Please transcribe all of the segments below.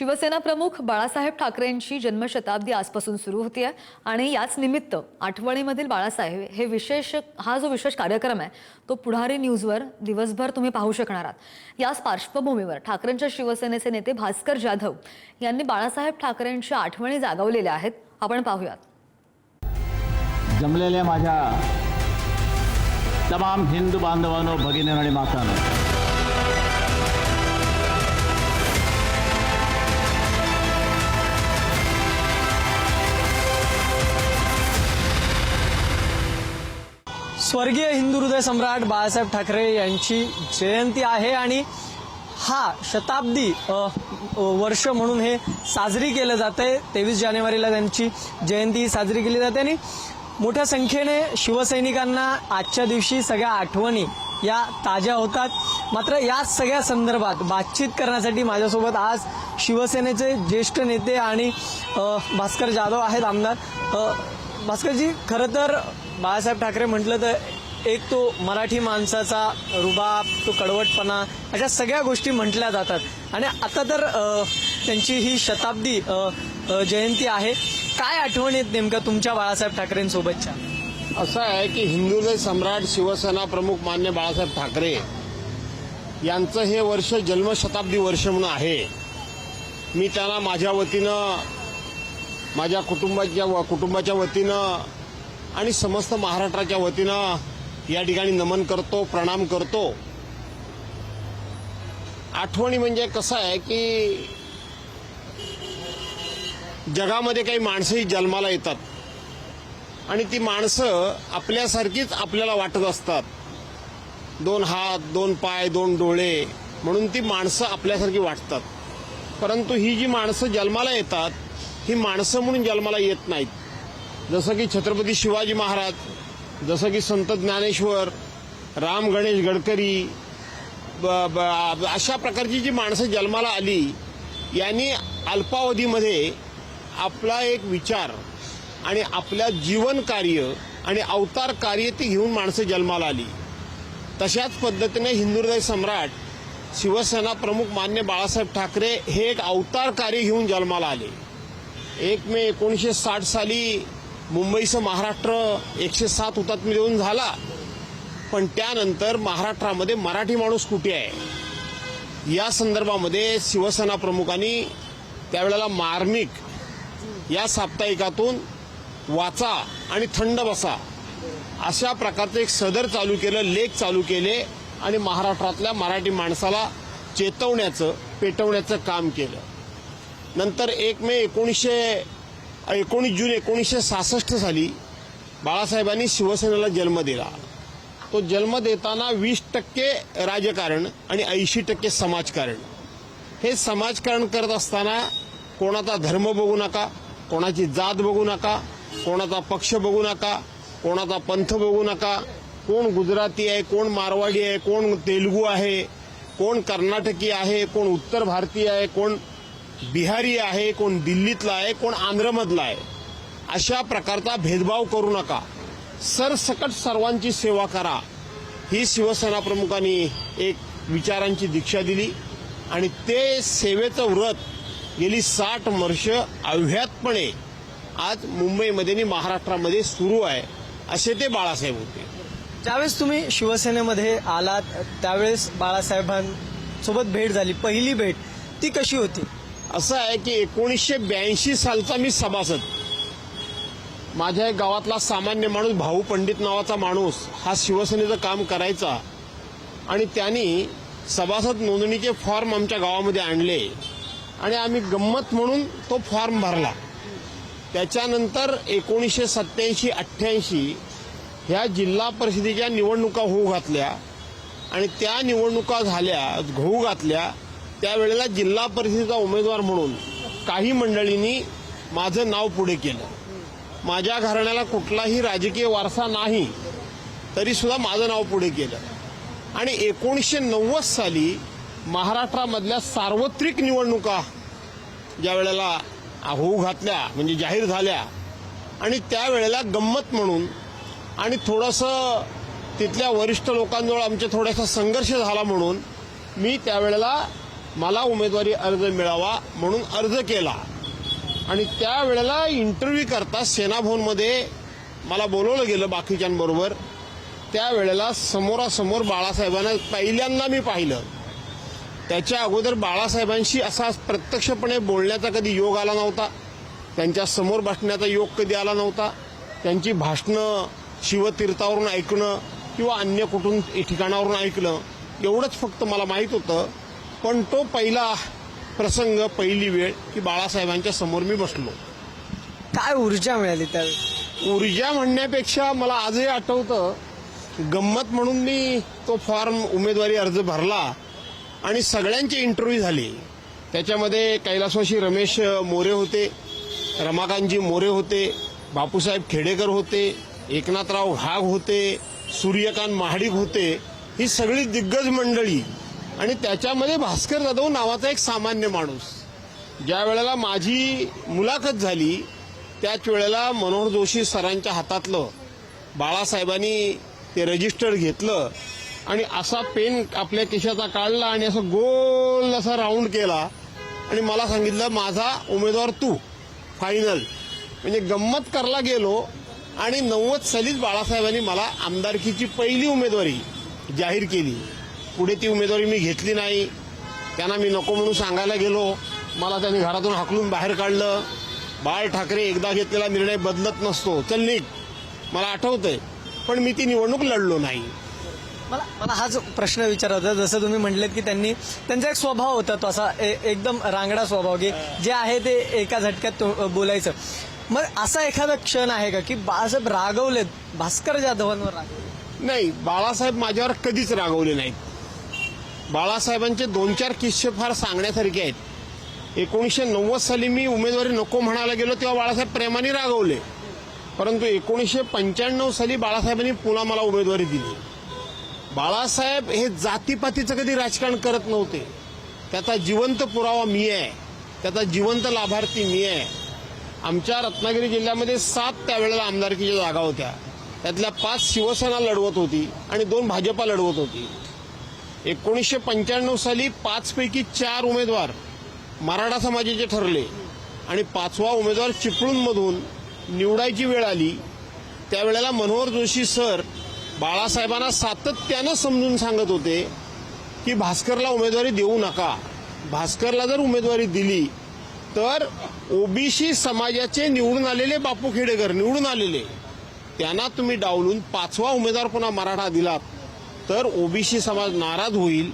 शिवसेना प्रमुख बाळासाहेब ठाकरेंची जन्मशताब्दी आजपासून सुरू होती आहे आणि याच निमित्त आठवणीमधील बाळासाहेब हा जो विशेष कार्यक्रम आहे तो पुढारी न्यूजवर दिवसभर तुम्ही पाहू शकणार आहात। याच पार्श्वभूमीवर ठाकरेंच्या शिवसेनेचे नेते भास्कर जाधव यांनी बाळासाहेब ठाकरेंच्या आठवणी जागवलेल्या आहेत। आपण पाहूयात। जमलेल्या माझ्या तमाम हिंदू बांधवांनो, भगिनी आणि मातांनो, स्वर्गीय हिंदू हृदय सम्राट बाळासाहेब ठाकरे यांची जयंती आहे आणि हा शताब्दी वर्ष म्हणून हे साजरी केलं जाते। 23 जानेवारीला त्यांची जयंती साजरी केली जाते आणि मोठ्या संख्येने शिवसैनिकांना आजच्या दिवशी सगळ्या आठवणी या ताज्या होतात। मात्र या सगळ्या संदर्भात बातचीत करण्यासाठी माझ्यासोबत आज शिवसेनेचे ज्येष्ठ नेते आणि भास्कर जाधव आहेत, आमदार। भास्करजी, खरं तर बाळासाहेब ठाकरे म्हटलं तर एक तो मराठी माणसाचा रुबाब, तो कडवटपणा, अशा सगळ्या गोष्टी म्हटल्या जातात आणि आता तर त्यांची ही शताब्दी जयंती आहे। काय आठवणी आहेत नेमक्या तुमच्या बाळासाहेब ठाकरेंसोबतच्या? असं आहे की हिंदू सम्राट शिवसेना प्रमुख मान्य बाळासाहेब ठाकरे यांचं हे वर्ष जन्मशताब्दी वर्ष म्हणून आहे। मी त्यांना माझ्या वतीनं, माझ्या कुटुंबाच्या वतीनं आणि समस्त महाराष्ट्राच्या वतीनं या ठिकाणी नमन करतो, प्रणाम करतो। आठवणी म्हणजे कसं आहे की जगामध्ये काही माणसंही जन्माला येतात आणि ती माणसं आपल्यासारखीच आपल्याला वाटत असतात। 2 हात, 2 पाय, 2 डोळे म्हणून ती माणसं आपल्यासारखी वाटतात। परंतु ही जी माणसं जन्माला येतात ही माणसं म्हणून जन्माला येत नाहीत। जसं की छत्रपती शिवाजी महाराज, जसं की संत ज्ञानेश्वर, राम गणेश गडकरी, अशा प्रकारची जी माणसं जन्माला आली यांनी अल्पावधीमध्ये आपला एक विचार आणि आपल्या जीवन कार्य आणि अवतार कार्य ती घेऊन माणसं जन्माला आली। तशाच पद्धतीने हिंदू हृदय सम्राट शिवसेना प्रमुख मान्य बाळासाहेब ठाकरे हे एक अवतार कार्य घेऊन जन्माला आले। 1 मे 1960 साली मुंबईसह महाराष्ट्र 107 हुतात्मे देऊन झाला, पण त्यानंतर महाराष्ट्रामध्ये मराठी माणूस कुठे आहे या संदर्भामध्ये शिवसेना प्रमुखांनी त्यावेळेला मार्मिक या साप्ताहिकातून वाचा आणि थंड बसा अशा प्रकारचं एक सदर चालू केलं, लेख चालू केले आणि महाराष्ट्रातल्या मराठी माणसाला चेतवण्याचं, पेटवण्याचं काम केलं। नंतर 1 जून 1966 साली बाळासाहेबांनी शिवसेनेला जन्म दिला। तो जन्म देताना 20% राजकारण आणि 80% समाजकारण, हे समाजकारण करत असताना कोणाचा धर्म बघू नका, कोणाची जात बघू नका, कोणाचा पक्ष बघू नका, कोणाचा पंथ बघू नका, कोण गुजराती आहे, कोण मारवाडी आहे, कोण तेलुगू आहे, कोण कर्नाटकी आहे, कोण उत्तर भारतीय आहे, कोण बिहारी आहे, कोण दिल्लीतला आहे, कोण आंध्रमधला आहे, अशा प्रकारचा भेदभाव करू नका, सरसकट सर्वांची सेवा करा, ही शिवसेना प्रमुखांनी एक विचारांची दीक्षा दिली आणि ते सेवेचं व्रत गेली 60 वर्ष अव्याहतपणे आज मुंबईमध्ये आणि महाराष्ट्रामध्ये सुरू आहे, असे ते बाळासाहेब होते। ज्यावेळेस तुम्ही शिवसेनेमध्ये आलात त्यावेळेस बाळासाहेबांसोबत भेट झाली, पहिली भेट ती कशी होती? असं आहे की 1982 सालचा मी सभासद, माझ्या एक गावातला सामान्य माणूस, भाऊ पंडित नावाचा माणूस हा शिवसेनेचं काम करायचा आणि त्यांनी सभासद नोंदणीचे फॉर्म आमच्या गावामध्ये आणले आणि आम्ही गंमत म्हणून तो फॉर्म भरला। त्याच्यानंतर 1987-88 ह्या जिल्हा परिषदेच्या निवडणुका होऊ घातल्या आणि त्या निवडणुका होऊ घातल्या त्यावेळेला जिल्हा परिषदेचा उमेदवार म्हणून काही मंडळींनी माझं नाव पुढे केलं। माझ्या घराण्याला कुठलाही राजकीय वारसा नाही तरी सुद्धा माझं नाव पुढे केलं आणि 1990 साली महाराष्ट्रामधल्या सार्वत्रिक निवडणुका ज्या वेळेला होऊ घातल्या म्हणजे जाहीर झाल्या आणि त्यावेळेला गंमत म्हणून आणि थोडंसं तिथल्या वरिष्ठ लोकांजवळ आमचे थोडासा संघर्ष झाला म्हणून मी त्यावेळेला मला उमेदवारी अर्ज मिळावा म्हणून अर्ज केला आणि त्यावेळेला इंटरव्ह्यू करता सेनाभवनमध्ये मला बोलवलं गेलं बाकीच्यांबरोबर. त्यावेळेला समोरासमोर बाळासाहेबांना पहिल्यांदा मी पाहिलं. त्याच्या अगोदर बाळासाहेबांशी असा प्रत्यक्षपणे बोलण्याचा कधी योग आला नव्हता, त्यांच्या समोर बसण्याचा योग कधी आला नव्हता. त्यांची भाषणं शिवतीर्थावरून ऐकणं किंवा अन्य कुठून ठिकाणावरून ऐकलं एवढंच फक्त मला माहीत होतं. पण तो पहिला प्रसंग, पहिली वेळ की बाळासाहेबांच्या समोर मी बसलो. काय ऊर्जा मिळाली त्यावेळी? ऊर्जा म्हणण्यापेक्षा मला आजही आठवतं, गंमत म्हणून मी तो फॉर्म उमेदवारी अर्ज भरला आणि सगळ्यांचे इंटरव्ह्यू झाले. त्याच्यामध्ये कैलासवासी रमेश मोरे होते, रमाकांतजी मोरे होते, बापूसाहेब खेडेकर होते, एकनाथराव घाग होते, सूर्यकांत महाडिक होते. ही सगळी दिग्गज मंडळी आणि त्याच्यामध्ये भास्कर जाधव नावाचा एक सामान्य माणूस. ज्या वेळेला माझी मुलाखत झाली त्याच वेळेला मनोहर जोशी सरांच्या हातातलं बाळासाहेबांनी ते रजिस्टर घेतलं आणि असा पेन आपल्या खिशाचा काढला आणि असं गोल असा राऊंड केला आणि मला सांगितलं, माझा उमेदवार तू फायनल. म्हणजे गंमत करायला गेलो आणि 90 सालीच बाळासाहेबांनी मला आमदारकीची पहिली उमेदवारी जाहीर केली. पुढे ती उमेदवारी मी घेतली नाही. त्यांना मी नको म्हणून सांगायला गेलो, मला त्यांनी घरातून हाकलून बाहेर काढलं. बाळ ठाकरे एकदा घेतलेला निर्णय बदलत नसतो, चल निघ, मला आठवतंय. पण मी ती निवडणूक लढलो नाही. मला हाच प्रश्न विचारायचा होता. जसं तुम्ही म्हटलेत की त्यांचा एक स्वभाव होता तो असा एकदम रांगडा स्वभाव, की जे आहे ते एका झटक्यात बोलायचं. मग असा एखादा क्षण आहे का की बाळासाहेब रागवलेत, भास्कर जाधवांवर रागवले? नाही, बाळासाहेब माझ्यावर कधीच रागवले नाहीत. बाळासाहेबांचे 2-4 किस्से फार सांगण्यासारखे आहेत. 1990 साली मी उमेदवारी नको म्हणायला गेलो तेव्हा बाळासाहेब प्रेमाने रागवले. परंतु 1995 साली बाळासाहेबांनी पुन्हा मला उमेदवारी दिली. बाळासाहेब हे जातीपातीचं कधी राजकारण करत नव्हते. त्याचा जिवंत पुरावा मी आहे, त्याचा जिवंत लाभार्थी मी आहे. आमच्या रत्नागिरी जिल्ह्यामध्ये 7 त्यावेळेला आमदारकीच्या जागा होत्या. त्यातल्या 5 शिवसेना लढवत होती आणि 2 भाजपा लढवत होती. 1995 साली 5 पैकी 4 उमेदवार मराठा समाजाचे ठरले आणि 5वा उमेदवार चिपळूणमधून निवडायची वेळ आली. त्यावेळेला मनोहर जोशी सर बाळासाहेबांना सातत्यानं समजून सांगत होते की भास्करला उमेदवारी देऊ नका. भास्करला जर उमेदवारी दिली तर ओबीसी समाजाचे निवडून आलेले बापू खेडेकर निवडून आलेले, त्यांना तुम्ही डावलून 5वा उमेदवार पुन्हा मराठा दिलात तर ओबीसी समाज नाराज होईल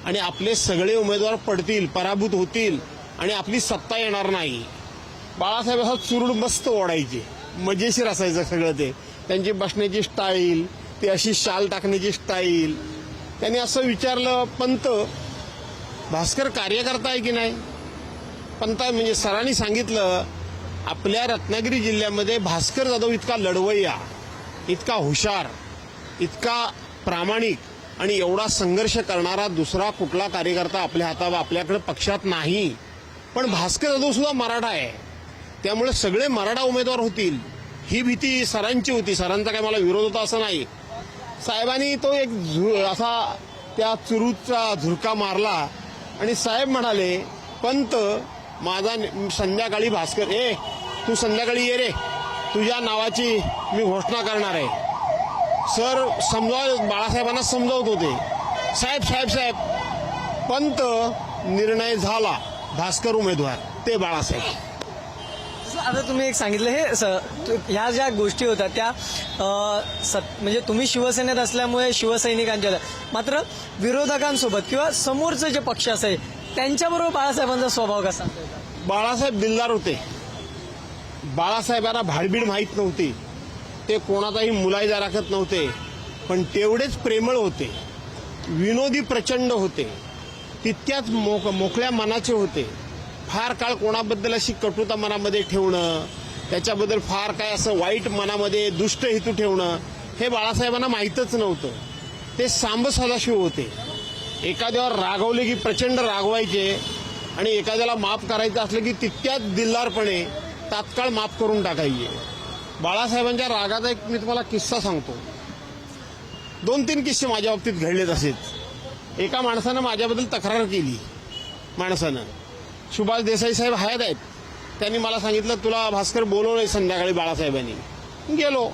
आणि आपले सगळे उमेदवार पडतील, पराभूत होतील आणि आपली सत्ता येणार नाही. बाळासाहेब असा चुरूड मस्त ओढायचे, मजेशीर असायचं सगळं ते. त्यांची बसण्याची स्टाईल, ती अशी शाल टाकण्याची स्टाईल. त्यांनी असं विचारलं, पंत भास्कर कार्यकर्ता आहे की नाही? पंत म्हणजे सरांनी सांगितलं, आपल्या रत्नागिरी जिल्ह्यामध्ये भास्कर जाधव इतका लढवय्या, इतका हुशार, इतका प्रामाणिक आणि एवढा संघर्ष करणारा दुसरा कुठला कार्यकर्ता आपल्याकडे पक्षात नाही. पण भास्कर जाधव सुद्धा मराठा आहे, त्यामुळे सगळे मराठा उमेदवार होतील ही भीती सरांची होती. सरांचा काय मला विरोध होता असं नाही. साहेबांनी तो एक असा त्या चुरूचा झुरका मारला आणि साहेब म्हणाले, पंत माझा संध्याकाळी भास्कर तू संध्याकाळी ये रे, तुझ्या नावाची मी घोषणा करणार आहे. सर बाळासाहेबांना समजावत होते, साहेब साहेब साहेब पंत निर्णय झाला, भास्कर उमेदवार, ते बाळासाहेब. आता तुम्ही एक सांगितलं ह्या ज्या गोष्टी होत्या त्या म्हणजे तुम्ही शिवसेनेत असल्यामुळे शिवसैनिकांच्या होत्या, मात्र विरोधकांसोबत किंवा समोरचे जे पक्ष असे त्यांच्याबरोबर बाळासाहेबांचा स्वभाव कसा? बाळासाहेब दिलदार होते. बाळासाहेबांना भाडबीड माहीत नव्हती, ते कोणाचाही मुलायजा राखत नव्हते, पण तेवढेच प्रेमळ होते, विनोदी प्रचंड होते, तितक्याच मोकळ्या मनाचे होते. फार काळ कोणाबद्दल अशी कटुता मनामध्ये ठेवणं, त्याच्याबद्दल फार काय असं वाईट मनामध्ये दुष्ट हेतू ठेवणं हे बाळासाहेबांना माहीतच नव्हतं. ते सांब सदाशिव होते. एखाद्यावर रागवले की प्रचंड रागवायचे आणि एखाद्याला माफ करायचं असलं की तितक्याच दिलदारपणे तात्काळ माफ करून टाकायचे. बाळासाहेबांच्या रागाचा एक मी तुम्हाला किस्सा सांगतो. 2-3 किस्से माझ्या बाबतीत घडलेत असेच. एका माणसानं माझ्याबद्दल तक्रार केली माणसानं. सुभाष देसाई साहेब हयात आहेत. त्यांनी मला सांगितलं तुला भास्कर बोलवलंय संध्याकाळी बाळासाहेबांनी. गेलो.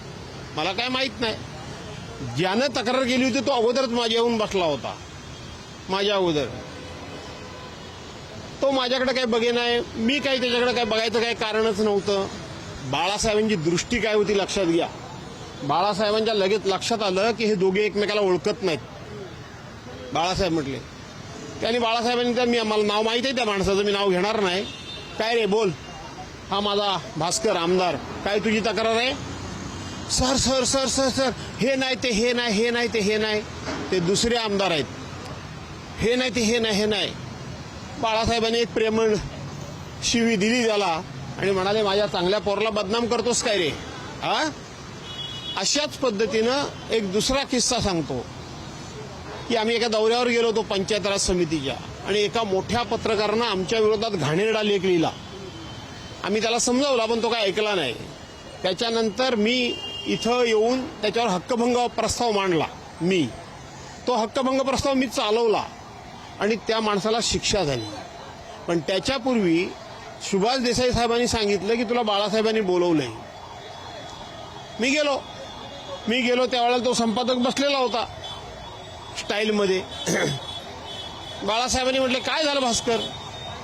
मला काय माहित नाही. ज्यानं तक्रार केली होती तो अगोदरच माझ्या येऊन बसला होता. माझ्या अगोदर तो माझ्याकडे काही बघे नाही. मी काही त्याच्याकडे काही बघायचं काही कारणच नव्हतं. बाळासाहेबांची दृष्टी काय होती लक्षात घ्या. बाळासाहेबांच्या लगेच लक्षात आलं की हे दोघे एकमेकाला ओळखत नाहीत. बाळासाहेब म्हटले. त्यांनी बाळासाहेबांनी तर मला नाव माहिती आहे त्या माणसाचं, मी नाव घेणार नाही. काय रे बोल. हा माझा भास्कर आमदार. काय तुझी तक्रार आहे. Sir sir sir sir sir हे नाही ते हे नाही, हे नाही ते हे नाही, ते दुसरे आमदार आहेत. हे नाही ते हे नाही, हे नाही. बाळासाहेबांनी एक प्रेमळ शिवी दिली त्याला आणि म्हणाले माझ्या चांगल्या पोराला बदनाम करतोस काय रे. हा अशाच पद्धतीनं एक दुसरा किस्सा सांगतो की आम्ही एका दौऱ्यावर गेलो होतो पंचायत राज समितीच्या आणि एका मोठ्या पत्रकारानं आमच्या विरोधात घाणेरडा लेख लिहिला. आम्ही त्याला समजावला पण तो काय ऐकला नाही. त्याच्यानंतर मी इथं येऊन त्याच्यावर हक्कभंग प्रस्ताव मांडला. मी तो हक्कभंग प्रस्ताव मी चालवला आणि त्या माणसाला शिक्षा झाली. पण त्याच्यापूर्वी सुभाष देसाई साहेबांनी सांगितलं की तुला बाळासाहेबांनी बोलवलंय. मी गेलो त्यावेळेला तो संपादक बसलेला होता स्टाईलमध्ये. बाळासाहेबांनी म्हटले काय झालं भास्कर.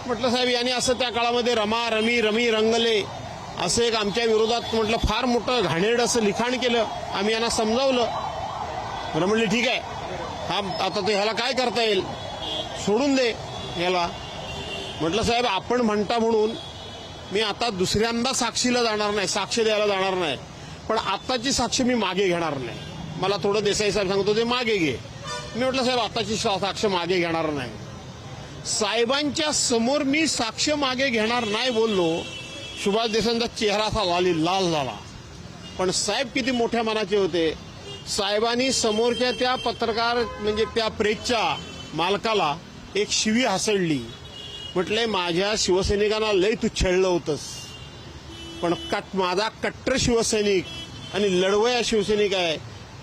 म्हटलं साहेब यांनी असं त्या काळामध्ये रमी रंगले असं एक आमच्या विरोधात म्हटलं फार मोठं घाणेरड असं लिखाण केलं. आम्ही यांना समजावलं. मला म्हटले ठीक आहे हा आता तो ह्याला काय करता येईल सोडून दे याला. म्हटलं साहेब आपण म्हणता म्हणून मी आता दुसऱ्यांदा साक्षीला जाणार नाही, साक्ष द्यायला जाणार नाही. पण आत्ताची साक्ष मी मागे घेणार नाही. मला थोडं देसाई साहेब सांगतो ते मागे घे. मी म्हटलं साहेब आत्ताची साक्ष मागे घेणार नाही. साहेबांच्या समोर मी साक्ष मागे घेणार नाही बोललो. सुभाष देसाईंचा चेहरा असा लाल झाला. पण साहेब किती मोठ्या मनाचे होते. साहेबांनी समोरच्या त्या पत्रकार म्हणजे त्या प्रेसच्या मालकाला एक शिवी हासडली. म्हटलंय माझ्या शिवसैनिकांना लय तू छळलं होतंस पण माझा कट्टर शिवसैनिक आणि लढवया शिवसैनिक आहे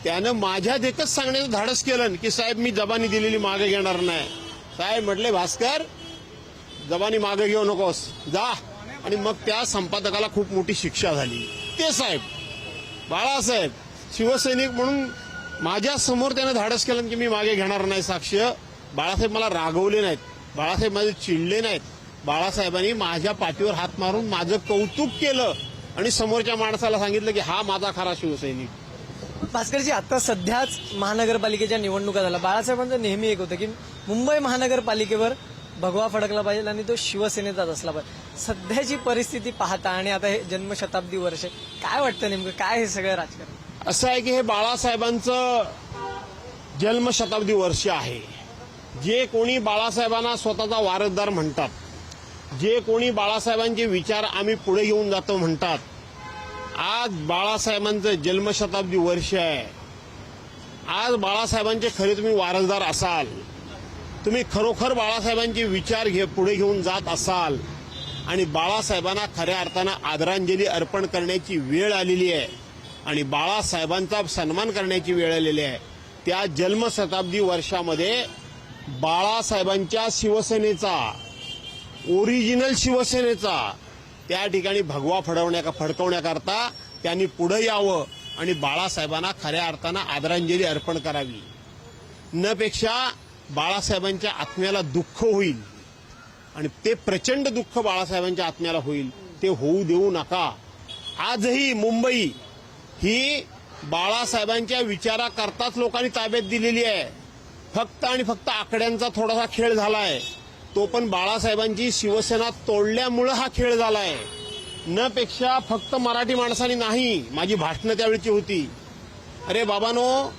त्यानं माझ्या देखत सांगण्याचं धाडस केलं की साहेब मी जबानी दिलेली मागे घेणार नाही. साहेब म्हटले भास्कर जबानी मागे घेऊ नकोस जा. आणि मग त्या संपादकाला खूप मोठी शिक्षा झाली. ते साहेब बाळासाहेब शिवसैनिक म्हणून माझ्या समोर त्यानं धाडस केलं की मी मागे घेणार नाही साक्ष. बाळासाहेब मला रागवले नाहीत. बाळासाहेब माझे चिडले नाहीत. बाळासाहेबांनी माझ्या पाठीवर हात मारून माझं कौतुक केलं आणि समोरच्या माणसाला सांगितलं की हा माझा खरा शिवसैनिक. भास्करजी आता सध्याच महानगरपालिकेच्या निवडणुका झाल्या. बाळासाहेबांचं नेहमी एक होतं की मुंबई महानगरपालिकेवर भगवा फडकला पाहिजे आणि तो शिवसेनेचाच असला पाहिजे. सध्याची परिस्थिती पाहता आणि आता हे जन्मशताब्दी वर्ष काय वाटतं नेमकं काय हे सगळं राजकारण. असं आहे की हे बाळासाहेबांचं जन्मशताब्दी वर्ष आहे. जे कोणी बाळासाहेबांना स्वतःचा वारसदार म्हणतात, जे कोणी बाळासाहेबांचे विचार आम्ही पुढे घेऊन जातो म्हणतात, आज बाळासाहेबांचं जन्मशताब्दी वर्ष आहे. आज बाळासाहेबांचे खरे तुम्ही वारसदार असाल, तुम्ही खरोखर बाळासाहेबांचे विचार पुढे घेऊन जात असाल आणि बाळासाहेबांना खऱ्या अर्थानं आदरांजली अर्पण करण्याची वेळ आलेली आहे आणि बाळासाहेबांचा सन्मान करण्याची वेळ आलेली आहे. त्या जन्मशताब्दी वर्षामध्ये बाळासाहेबांच्या शिवसेनेचा, ओरिजिनल शिवसेनेचा त्या ठिकाणी भगवा फडकवण्याकरता त्यांनी पुढे यावं आणि बाळासाहेबांना खऱ्या अर्थानं आदरांजली अर्पण करावी. नपेक्षा बाळासाहेबांच्या आत्म्याला दुःख होईल आणि ते प्रचंड दुःख बाळासाहेबांच्या आत्म्याला होईल, ते होऊ देऊ नका. आजही मुंबई ही बाळासाहेबांच्या विचाराकरताच लोकांनी ताब्यात दिलेली आहे. फक्त आणि फक्त आकड्यांचा थोडासा खेळ झालाय, तो पण बाळासाहेबांची शिवसेना तोडल्यामुळं हा खेळ झालाय. न पेक्षा फक्त मराठी माणसांनी नाही, माझी भाषणं त्यावेळची होती. अरे बाबांनो,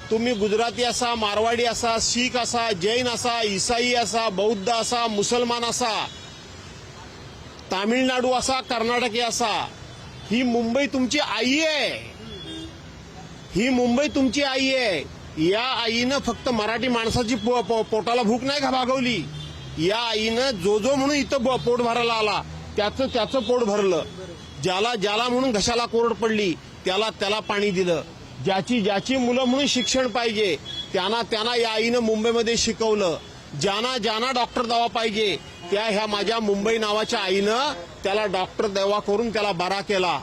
तुम्ही गुजराती असा, मारवाडी असा, शीख असा, जैन असा, ईसाई असा, बौद्ध असा, मुसलमान असा, तामिळनाडू असा, कर्नाटकी असा, ही मुंबई तुमची आई आहे. ही मुंबई तुमची आई आहे. या आईनं फक्त मराठी माणसाची पोटाला भूक नाही का भागवली. या आईनं जो म्हणून इथं पोट भरायला आला त्याचं पोट भरलं. ज्याला म्हणून घशाला कोरड पडली त्याला पाणी दिलं. ज्याची मुलं म्हणून शिक्षण पाहिजे त्यांना या आईनं मुंबईमध्ये शिकवलं. ज्यांना ज्यांना डॉक्टर दवा पाहिजे त्या ह्या माझ्या मुंबई नावाच्या आईनं त्याला डॉक्टर दवा करून त्याला बरा केला.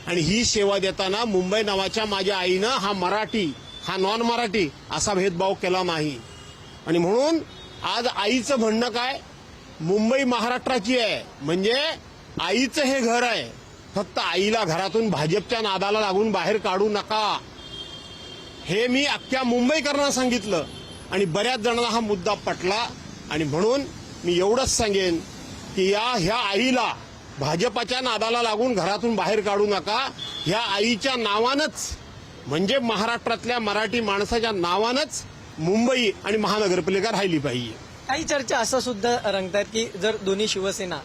आणि ही सेवा देताना मुंबई नावाच्या माझ्या आईनं हा मराठी हा नॉन मराठी असा भेदभाव केला नाही. आणि म्हणून आज आईचं म्हणणं काय, मुंबई महाराष्ट्राची आहे म्हणजे आईचं हे घर आहे. फक्त आईला घरातून भाजपच्या नादाला लागून बाहेर काढू नका हे मी अख्ख्या मुंबईकरांना सांगितलं. आणि बऱ्याच जणांना हा मुद्दा पटला. आणि म्हणून मी एवढंच सांगेन की ह्या आईला भाजपाच्या नादाला लागून घरातून बाहेर काढू नका. ह्या आईच्या नावानंच म्हणजे महाराष्ट्रातल्या मराठी माणसाच्या नावानंच मुंबई आणि महानगरपालिका राहिली पाहिजे. काही चर्चा असं सुद्धा रंगतायत की जर दोन्ही शिवसेना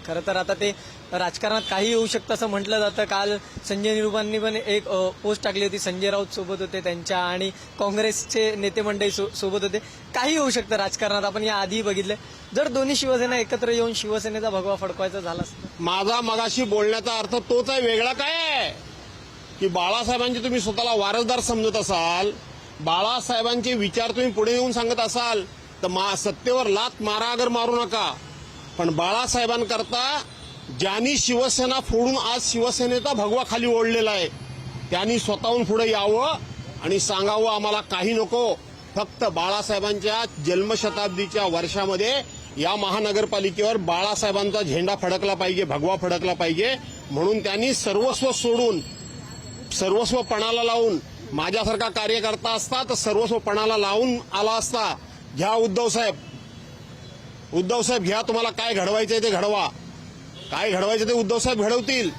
खरं तर आता ते राजकारणात काही होऊ शकतं असं म्हटलं जातं. काल संजय निरुपांनी पण एक पोस्ट टाकली होती, संजय राऊत सोबत होते त्यांच्या आणि काँग्रेसचे नेते मंडळी सोबत होते. काही होऊ शकतं राजकारणात, आपण या आधी बघितलं. जर दोन्ही शिवसेना एकत्र येऊन शिवसेनेचा भगवा फडकवायचा झाला असता. माझा मगाशी बोलण्याचा अर्थ तोच आहे, वेगळा काय आहे की बाळासाहेबांचे तुम्ही स्वतःला वारसदार समजत असाल, बाळासाहेबांचे विचार तुम्ही पुढे येऊन सांगत असाल तर सत्तेवर लात मारा अगर मारू नका. पण बाळासाहेबांकरता ज्यांनी शिवसेना फोडून आज शिवसेनेचा भगवा खाली ओढलेला आहे त्यांनी स्वतःहून पुढे यावं आणि सांगावं आम्हाला काही नको. फक्त बाळासाहेबांच्या जन्मशताब्दीच्या वर्षामध्ये या महानगरपालिकेवर बाळासाहेबांचा झेंडा फडकला पाहिजे, भगवा फडकला पाहिजे. म्हणून त्यांनी सर्वस्व सोडून सर्वस्व पणाला लावून माझ्यासारखा कार्यकर्ता असता तर सर्वस्व पणाला लावून आला असता. घ्या उद्धवसाहेब घ्या, तुम्हाला काय घडवायचंय ते घडवा, काय घडवायचं ते उद्धवसाहेब घडवतील.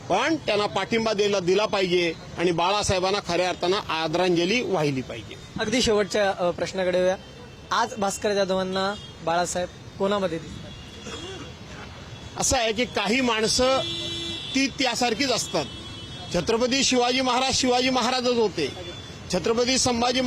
पण त्यांना पाठिंबा दिला पाहिजे आणि बाळासाहेबांना खऱ्या अर्थानं आदरांजली वाहिली पाहिजे. अगदी शेवटच्या प्रश्नाकडे येऊया. आज भास्कर जाधवांना बाळासाहेब कोणामध्ये दिसतात? असं आहे की काही माणसं ती त्यासारखीच असतात. छत्रपती शिवाजी महाराजच होते. छत्रपती संभाजी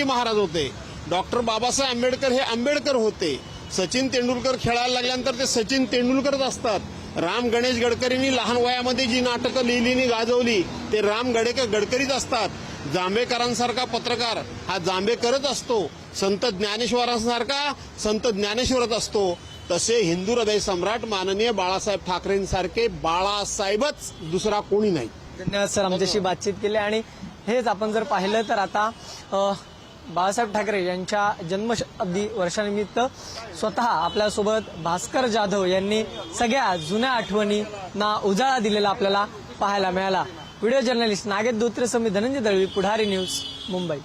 महाराज होते. डॉक्टर बाबासाहेब आंबेडकर हे आंबेडकर होते. सचिन तेंडुलकर खेळायला लागल्यानंतर ते सचिन तेंडुलकरच असतात. राम गणेश गडकरींनी लहान वयामध्ये जी नाटकं लिहिली गाजवली ते राम गडकरीच असतात. जांभेकरांसारखा पत्रकार हा जांभेकरच असतो. संत ज्ञानेश्वरांसारखा संत ज्ञानेश्वरच असतो. तसे हिंदू हृदय सम्राट माननीय बाळासाहेब ठाकरेंसारखे बाळासाहेबच दुसरा कोणी नाही. धन्यवाद सर, आमच्याशी बातचीत केली. आणि हेच आपण जर पाहिलं तर आता बाळासाहेब ठाकरे यांच्या जन्मशताब्दी वर्षानिमित्त स्वतः आपल्यासोबत भास्कर जाधव यांनी सगळ्या जुन्या आठवणींना उजाळा दिलेला आपल्याला पाहायला मिळाला. व्हिडिओ जर्नलिस्ट नागेश धोत्रेसह मी धनंजय दळवी, पुढारी न्यूज, मुंबई.